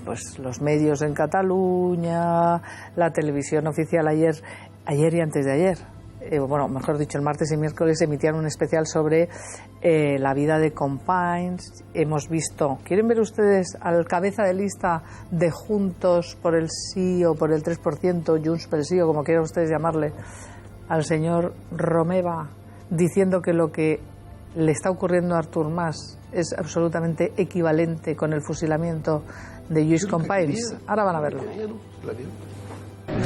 Pues los medios en Cataluña, la televisión oficial ayer y antes de ayer, bueno, mejor dicho, el martes y miércoles emitían un especial sobre la vida de Companys. Hemos visto, ¿quieren ver ustedes al cabeza de lista de Juntos por el Sí o por el 3%, Junts pel Sí o como quieran ustedes llamarle, al señor Romeva, diciendo que lo que le está ocurriendo a Artur Mas es absolutamente equivalente con el fusilamiento de Lluís Companys? Ahora van a verlo.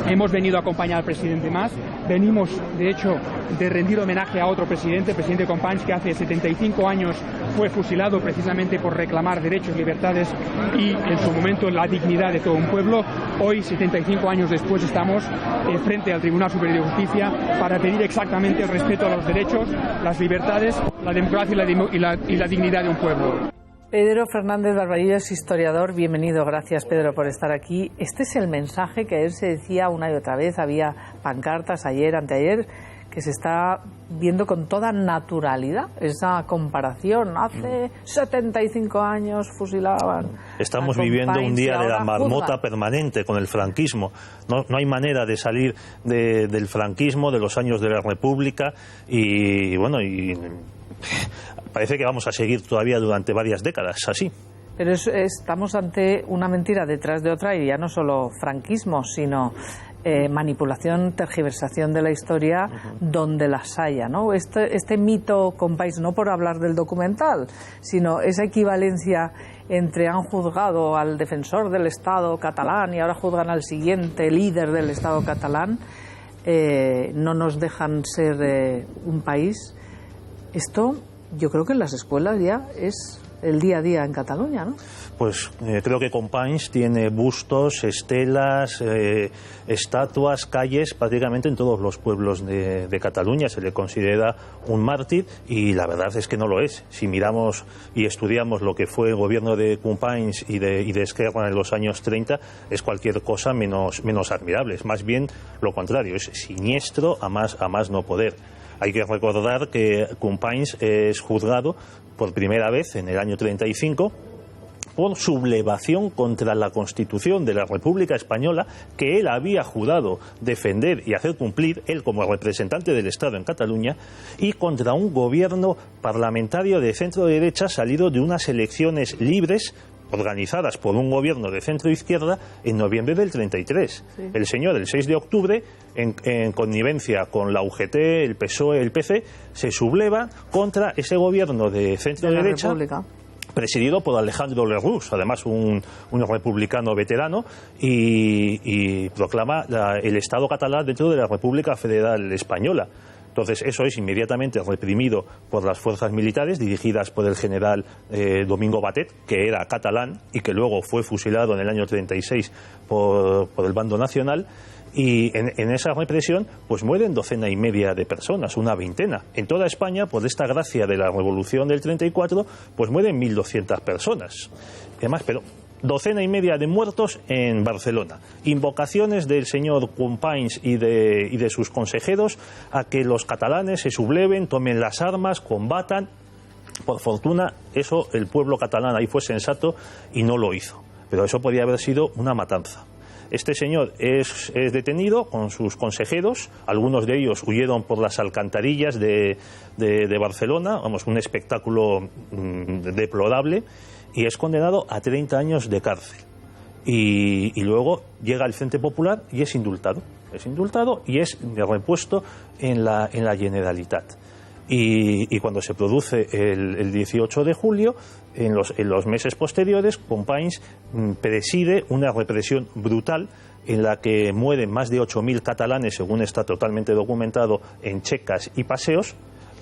Hemos venido a acompañar al presidente Mas. Venimos, de hecho, de rendir homenaje a otro presidente, el presidente Companys, que hace 75 años fue fusilado precisamente por reclamar derechos, libertades y, en su momento, la dignidad de todo un pueblo. Hoy, 75 años después, estamos frente al Tribunal Superior de Justicia para pedir exactamente el respeto a los derechos, las libertades, la democracia y la dignidad de un pueblo. Pedro Fernández Barbarillo es historiador. Bienvenido, gracias Pedro por estar aquí. Este es el mensaje que ayer se decía una y otra vez, había pancartas ayer, anteayer, que se está viendo con toda naturalidad esa comparación. Hace 75 años fusilaban. Estamos viviendo un día de la marmota permanente con el franquismo. No hay manera de salir del franquismo, de los años de la República y bueno, parece que vamos a seguir todavía durante varias décadas así. Pero estamos ante una mentira detrás de otra, y ya no solo franquismo, sino manipulación, tergiversación de la historia donde las haya, ¿no? Este mito Companys, no por hablar del documental, sino esa equivalencia entre han juzgado al defensor del Estado catalán y ahora juzgan al siguiente líder del Estado catalán, no nos dejan ser un país. Esto yo creo que en las escuelas ya es el día a día en Cataluña, ¿no? Pues creo que Companys tiene bustos, estelas, estatuas, calles, prácticamente en todos los pueblos de Cataluña. Se le considera un mártir y la verdad es que no lo es. Si miramos y estudiamos lo que fue el gobierno de Companys y de Esquerra en los años 30, es cualquier cosa menos admirable. Es más bien lo contrario, es siniestro a más no poder. Hay que recordar que Companys es juzgado por primera vez en el año 35 por sublevación contra la Constitución de la República Española que él había jurado defender y hacer cumplir, él como representante del Estado en Cataluña, y contra un gobierno parlamentario de centro-derecha salido de unas elecciones libres organizadas por un gobierno de centro-izquierda en noviembre del 33. Sí. El señor, el 6 de octubre, en connivencia con la UGT, el PSOE, el PC, se subleva contra ese gobierno de centro-derecha presidido por Alejandro Lerroux, además un republicano veterano, y proclama el Estado catalán dentro de la República Federal Española. Entonces eso es inmediatamente reprimido por las fuerzas militares dirigidas por el general Domingo Batet, que era catalán y que luego fue fusilado en el año 36 por el bando nacional. Y en esa represión pues mueren 1,5 de personas, una veintena. En toda España, por esta gracia de la Revolución del 34, pues mueren 1.200 personas. Además, pero 1,5 de muertos en Barcelona. Invocaciones del señor Companys y de sus consejeros a que los catalanes se subleven, tomen las armas, combatan. Por fortuna, eso el pueblo catalán ahí fue sensato y no lo hizo. Pero eso podía haber sido una matanza. Este señor es detenido con sus consejeros, algunos de ellos huyeron por las alcantarillas de Barcelona, vamos, un espectáculo deplorable, y es condenado a 30 años de cárcel. Y luego llega el Frente Popular y es indultado y es repuesto en la Generalitat. Y cuando se produce el 18 de julio, en los meses posteriores, Companys preside una represión brutal en la que mueren más de 8.000 catalanes, según está totalmente documentado, en checas y paseos,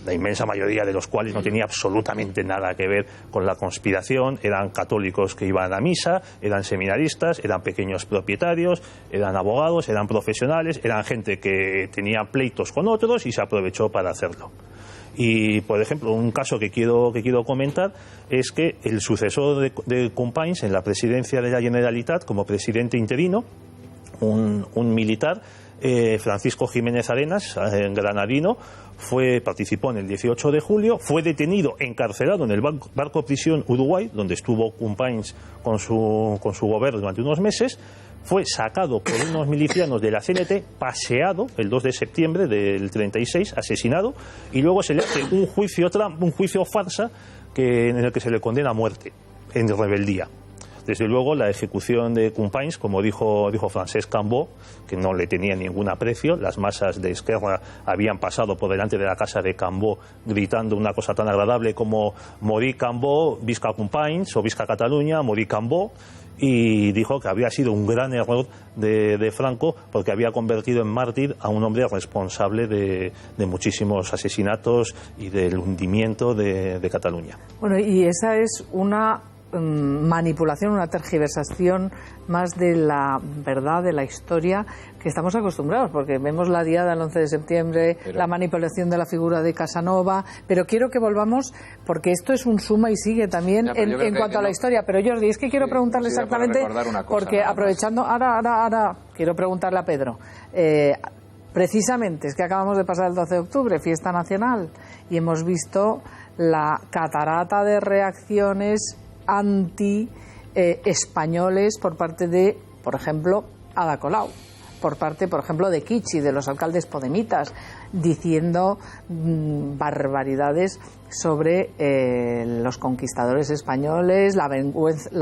la inmensa mayoría de los cuales no tenía absolutamente nada que ver con la conspiración. Eran católicos que iban a misa, eran seminaristas, eran pequeños propietarios, eran abogados, eran profesionales, eran gente que tenía pleitos con otros y se aprovechó para hacerlo. Y, por ejemplo, un caso que quiero comentar es que el sucesor de Companys en la presidencia de la Generalitat, como presidente interino, un militar, Francisco Jiménez Arenas, granadino, participó en el 18 de julio, fue detenido, encarcelado en el barco prisión Uruguay, donde estuvo Companys con su gobierno durante unos meses, fue sacado por unos milicianos de la CNT, paseado el 2 de septiembre del 36, asesinado, y luego se le hace un juicio farsa en el que se le condena a muerte en rebeldía. Desde luego, la ejecución de Companys, como dijo Francesc Cambó, que no le tenía ningún aprecio, las masas de Esquerra habían pasado por delante de la casa de Cambó gritando una cosa tan agradable como «Morí Cambó, visca Companys» o «Visca Cataluña, morí Cambó», y dijo que había sido un gran error de Franco porque había convertido en mártir a un hombre responsable de muchísimos asesinatos y del hundimiento de Cataluña. Bueno, y esa es una manipulación, una tergiversación más de la verdad, de la historia que estamos acostumbrados, porque vemos la diada el 11 de septiembre, la manipulación de la figura de Casanova, pero quiero que volvamos, porque esto es un suma y sigue también en cuanto a la historia. Pero Jordi, es que quiero preguntarle exactamente, porque aprovechando, ahora quiero preguntarle a Pedro, precisamente es que acabamos de pasar el 12 de octubre, fiesta nacional, y hemos visto la catarata de reacciones anti-españoles por parte de, por ejemplo, Ada Colau, por parte, por ejemplo, de Kichi, de los alcaldes podemitas, diciendo barbaridades sobre los conquistadores españoles, la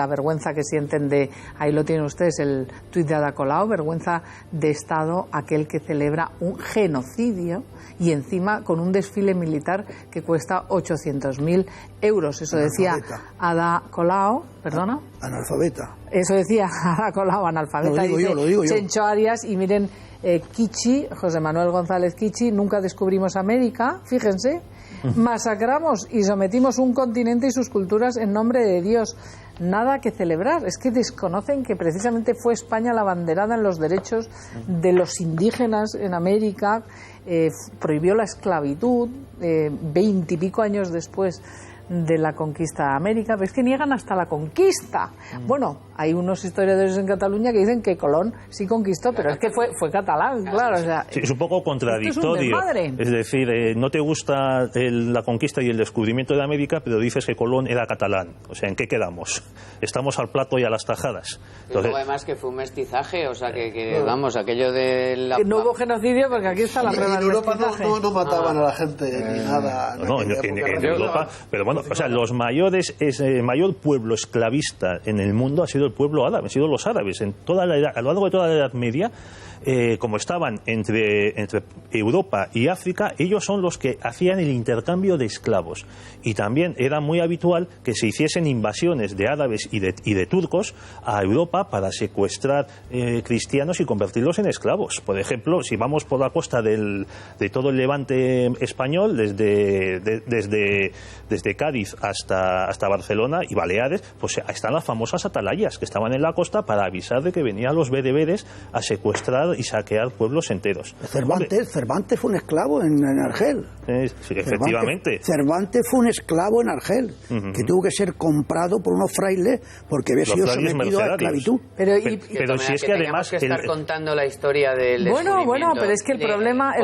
vergüenza que sienten de, ahí lo tienen ustedes, el tuit de Ada Colau, vergüenza de Estado aquel que celebra un genocidio y encima con un desfile militar que cuesta 800.000 euros. Eso decía Ada Colau, ¿perdona? Analfabeta. Eso decía Ada Colau, analfabeta. Lo digo yo. Chencho Arias, y miren, Kichi, José Manuel González Kichi, nunca descubrimos América, fíjense, masacramos y sometimos un continente y sus culturas en nombre de Dios. Nada que celebrar. Es que desconocen que precisamente fue España la abanderada en los derechos de los indígenas en América, prohibió la esclavitud 20 y pico años después de la conquista de América, pero es que niegan hasta la conquista. Bueno, hay unos historiadores en Cataluña que dicen que Colón sí conquistó, pero es que fue catalán, claro. O sea, sí, es un poco contradictorio. Es decir, no te gusta la conquista y el descubrimiento de América, pero dices que Colón era catalán. O sea, ¿en qué quedamos? Estamos al plato y a las tajadas. Entonces, luego además que fue un mestizaje, o sea, que vamos, aquello de la... Que no hubo genocidio porque aquí está la prueba del mestizaje. En Europa no mataban a la gente ni nada. No, en Europa, pero bueno, o sea, el mayor pueblo esclavista en el mundo ha sido el pueblo árabe, han sido los árabes. A lo largo de toda la Edad Media, como estaban entre Europa y África, ellos son los que hacían el intercambio de esclavos. Y también era muy habitual que se hiciesen invasiones de árabes y de turcos a Europa para secuestrar cristianos y convertirlos en esclavos. Por ejemplo, si vamos por la costa de todo el levante español, desde Cádiz hasta Barcelona y Baleares, pues están las famosas atalayas que estaban en la costa para avisar de que venían los bereberes a secuestrar y saquear pueblos enteros. Cervantes fue un esclavo en Argel. Sí, efectivamente. Cervantes fue un esclavo en Argel, que tuvo que ser comprado por unos frailes porque había sido sometido a esclavitud. Pero si es que además que estar contando la historia del bueno, pero es que el problema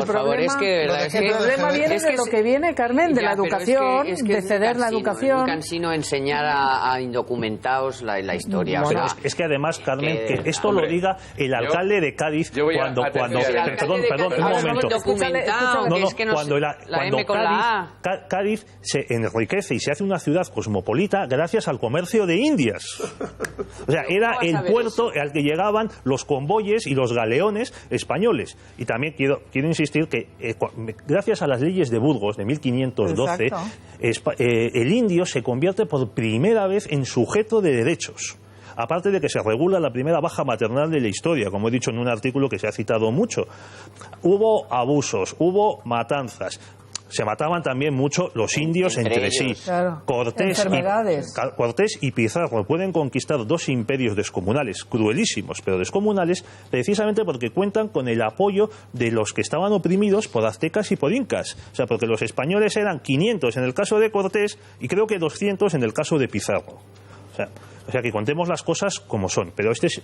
viene de lo que viene, Carmen, de la educación, de ceder la educación. Es muy cansino enseñar a indocumentados la historia. Bueno, es que además, Carmen, que esto lo diga el alcalde de Cádiz cuando perdón, un momento. Cuando Cádiz se enriquece y se hace una ciudad cosmopolita gracias al comercio de Indias. O sea, era el puerto al que llegaban los convoyes y los galeones españoles. Y también quiero insistir que gracias a las leyes de Burgos de 1512, el indio se convierte por primera vez en sujeto de derechos. Aparte de que se regula la primera baja maternal de la historia, como he dicho en un artículo que se ha citado mucho. Hubo abusos, hubo matanzas. Se mataban también mucho los indios entre sí. Claro. Cortés y Pizarro pueden conquistar dos imperios descomunales, cruelísimos, pero descomunales, precisamente porque cuentan con el apoyo de los que estaban oprimidos por aztecas y por incas. O sea, porque los españoles eran 500 en el caso de Cortés y creo que 200 en el caso de Pizarro. O sea, que contemos las cosas como son. Pero este es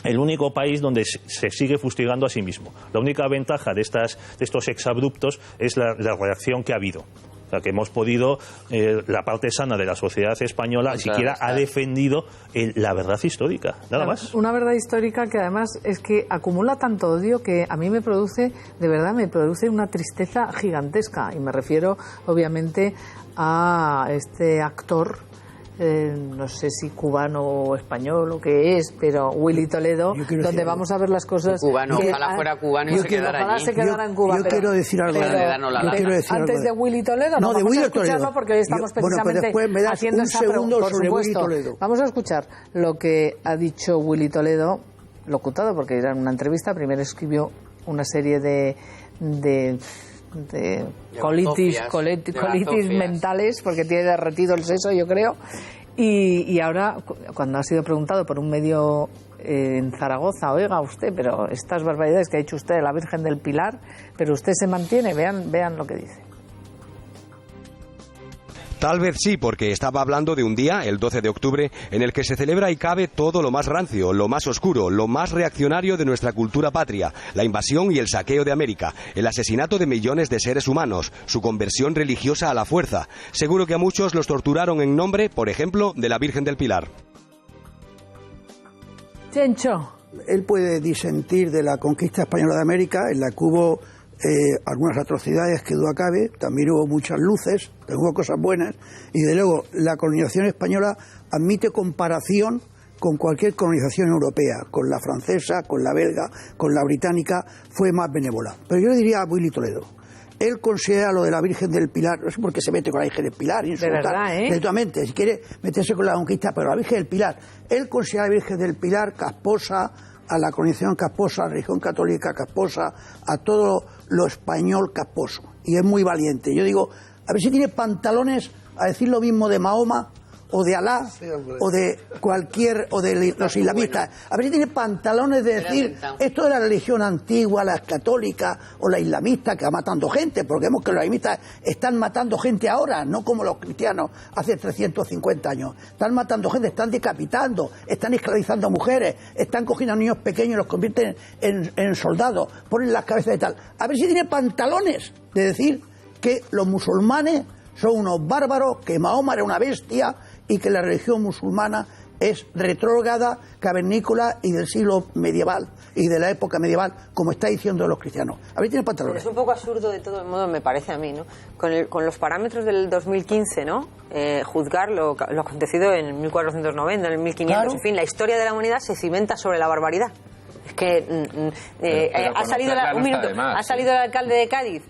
el único país donde se sigue fustigando a sí mismo. La única ventaja de estos exabruptos es la reacción que ha habido. O sea, que hemos podido, la parte sana de la sociedad española pues siquiera ha defendido la verdad histórica, nada más. Una verdad histórica que además es que acumula tanto odio que a mí me produce una tristeza gigantesca. Y me refiero, obviamente, a este actor, no sé si cubano o español o qué es, pero Willy Toledo, donde vamos a ver las cosas... Cubano, ojalá fuera cubano y se quedara allí. Se quedara en Cuba. Yo quiero decir algo. Antes de Willy Toledo, no, vamos a escucharlo porque hoy estamos precisamente haciendo esa pregunta. Por supuesto, vamos a escuchar lo que ha dicho Willy Toledo, locutado, porque era en una entrevista. Primero escribió una serie de colitis mentales, porque tiene derretido el seso, yo creo, y ahora, cuando ha sido preguntado por un medio en Zaragoza, oiga usted, pero estas barbaridades que ha hecho usted de la Virgen del Pilar, pero usted se mantiene, vean lo que dice. Tal vez sí, porque estaba hablando de un día, el 12 de octubre, en el que se celebra y cabe todo lo más rancio, lo más oscuro, lo más reaccionario de nuestra cultura patria, la invasión y el saqueo de América, el asesinato de millones de seres humanos, su conversión religiosa a la fuerza. Seguro que a muchos los torturaron en nombre, por ejemplo, de la Virgen del Pilar. Chencho. Él puede disentir de la conquista española de América, en la que hubo algunas atrocidades que duda cabe, también hubo muchas luces, pero hubo cosas buenas, y de luego la colonización española admite comparación con cualquier colonización europea, con la francesa, con la belga, con la británica, fue más benévola. Pero yo le diría a Willy Toledo, él considera lo de la Virgen del Pilar, no sé por qué se mete con la Virgen del Pilar, insultar, de verdad, directamente, si quiere meterse con la conquista, pero la Virgen del Pilar, él considera a la Virgen del Pilar casposa, a la colonización casposa, a la religión católica casposa, a todo lo español casposo, y es muy valiente. Yo digo, a ver si tiene pantalones a decir lo mismo de Mahoma o de Alá, o de cualquier, o de los islamistas. A ver si tiene pantalones de decir esto de la religión antigua, la católica o la islamista, que va matando gente, porque vemos que los islamistas están matando gente ahora, no como los cristianos hace 350 años. Están matando gente, están decapitando, están esclavizando mujeres, están cogiendo a niños pequeños y los convierten en soldados, ponen las cabezas de tal. A ver si tiene pantalones de decir que los musulmanes son unos bárbaros, que Mahoma era una bestia y que la religión musulmana es retrógrada, cavernícola y del siglo medieval y de la época medieval, como está diciendo los cristianos. A ver, tiene pantalones. Es un poco absurdo de todo modo, me parece a mí, ¿no? Con los parámetros del 2015, ¿no? Juzgar lo acontecido en el 1490, en el 1500, claro. En fin, la historia de la humanidad se cimenta sobre la barbaridad. Es que ha salido el alcalde de Cádiz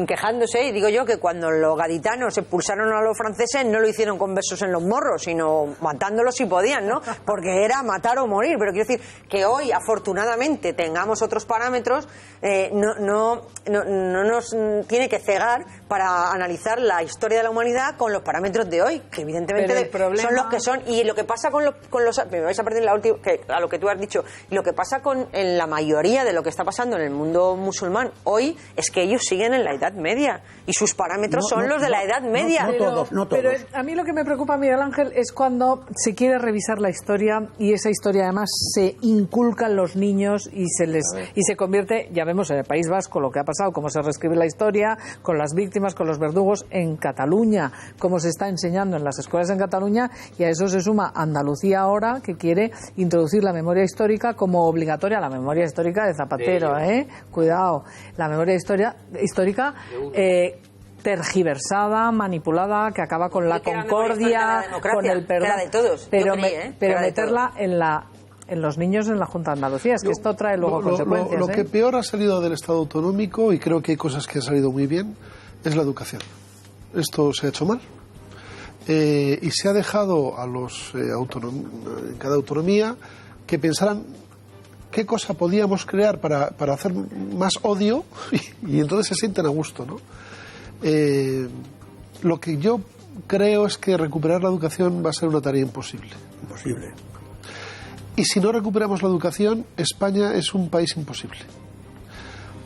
quejándose, y digo yo que cuando los gaditanos expulsaron a los franceses no lo hicieron con besos en los morros, sino matándolos si podían, ¿no? Porque era matar o morir. Pero quiero decir que hoy, afortunadamente, tengamos otros parámetros, no nos tiene que cegar para analizar la historia de la humanidad con los parámetros de hoy, que evidentemente son los que son. Y lo que pasa con los me vais a perder la última, a lo que tú has dicho. Y lo que pasa en la mayoría de lo que está pasando en el mundo musulmán hoy es que ellos siguen en la Edad Media y sus parámetros son los de la Edad Media. No todos. Pero a mí lo que me preocupa, Miguel Ángel, es cuando se quiere revisar la historia y esa historia además se inculca en los niños y se convierte, ya vemos en el País Vasco lo que ha pasado, cómo se reescribe la historia, con las víctimas, con los verdugos, en Cataluña, cómo se está enseñando en las escuelas en Cataluña, y a eso se suma Andalucía ahora, que quiere introducir la memoria histórica como obligatoria, la memoria histórica de Zapatero, cuidado, la memoria histórica tergiversada, manipulada, que acaba con la concordia, con el perdón, de todos. Pero meterla en los niños en la Junta de Andalucía, es que esto trae luego consecuencias. Lo que peor ha salido del Estado autonómico, y creo que hay cosas que han salido muy bien, es la educación. Esto se ha hecho mal. Y se ha dejado a los en cada autonomía que pensaran qué cosa podíamos crear para hacer más odio y entonces se sienten a gusto, ¿no? Lo que yo creo es que recuperar la educación va a ser una tarea imposible. Imposible. Y si no recuperamos la educación, España es un país imposible.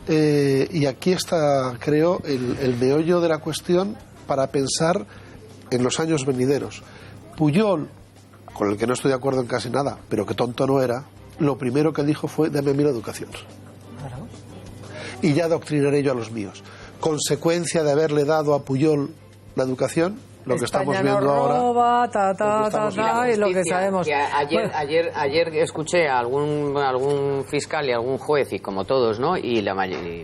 Y aquí está, creo, el meollo de la cuestión para pensar en los años venideros. Pujol, con el que no estoy de acuerdo en casi nada, pero que tonto no era, lo primero que dijo fue: dame a mí la educación. Claro. Y ya adoctrinaré yo a los míos. Consecuencia de haberle dado a Pujol la educación, lo que España estamos viendo roba, ahora. y lo que sabemos. Que ayer escuché a algún fiscal y algún juez, y como todos, ¿no? Y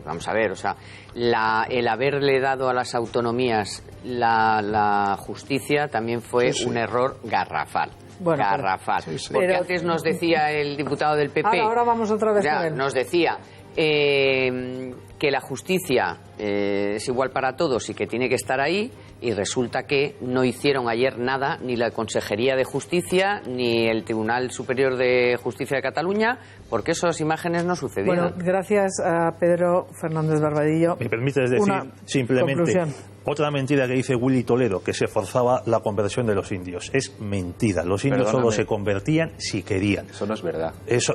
vamos a ver, o sea, el haberle dado a las autonomías la justicia también fue un error garrafal. Bueno, garrafal. Porque antes nos decía el diputado del PP. Ahora vamos otra vez con él. Nos decía que la justicia es igual para todos y que tiene que estar ahí, y resulta que no hicieron ayer nada, ni la Consejería de Justicia ni el Tribunal Superior de Justicia de Cataluña, porque esas imágenes no sucedieron. Bueno, gracias a Pedro Fernández Barbadillo. ¿Me permites decir simplemente conclusión? Otra mentira que dice Willy Toledo, que se forzaba la conversión de los indios? Es mentira. Los indios solo se convertían si querían. Eso no es verdad. Eso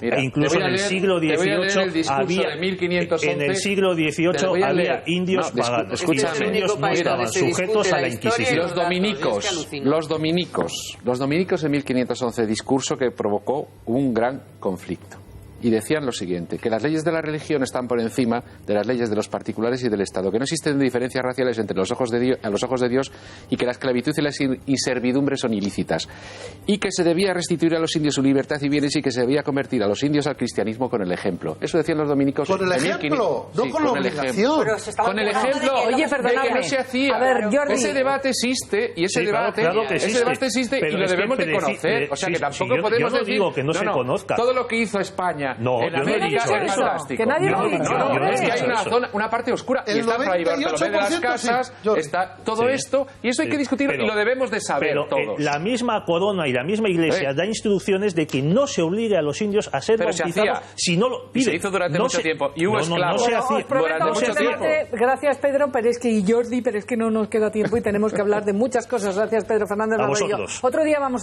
Mira, incluso en el siglo XVIII había, en el siglo XVIII había indios paganos. Escúchame, los indios no estaban sujetos a la Inquisición. Los dominicos en 1511, discurso que provocó un gran conflicto. Y decían lo siguiente: que las leyes de la religión están por encima de las leyes de los particulares y del Estado, que no existen diferencias raciales entre los ojos de Dios, y que la esclavitud y la inservidumbre son ilícitas, y que se debía restituir a los indios su libertad y bienes, y que se debía convertir a los indios al cristianismo con el ejemplo. Eso decían los dominicos. ¿Con el ejemplo? No con la obligación. Con el ejemplo. Oye, de que no se hacía. A ver, Jordi. Ese debate existe, y ese debate existe, y lo debemos de conocer. O sea, que tampoco podemos decir... Yo no digo que no se conozca. Todo lo que hizo España en América es fantástico. Que nadie lo ha dicho. Es que hay una parte oscura. Y está Fray Bartolomé de las Casas, está todo esto, y eso hay que discutirlo, y lo debemos de saber todos. La misma corona y la misma iglesia da instrucciones de que no se obligue a los indios a ser bautizados si no lo piden. Se hizo durante mucho tiempo, y hubo esclavos. No se hacía durante mucho tiempo. Gracias, Pedro, pero es que no nos queda tiempo y tenemos que hablar de muchas cosas. Gracias, Pedro Fernández Barbadillo. Otro día vamos a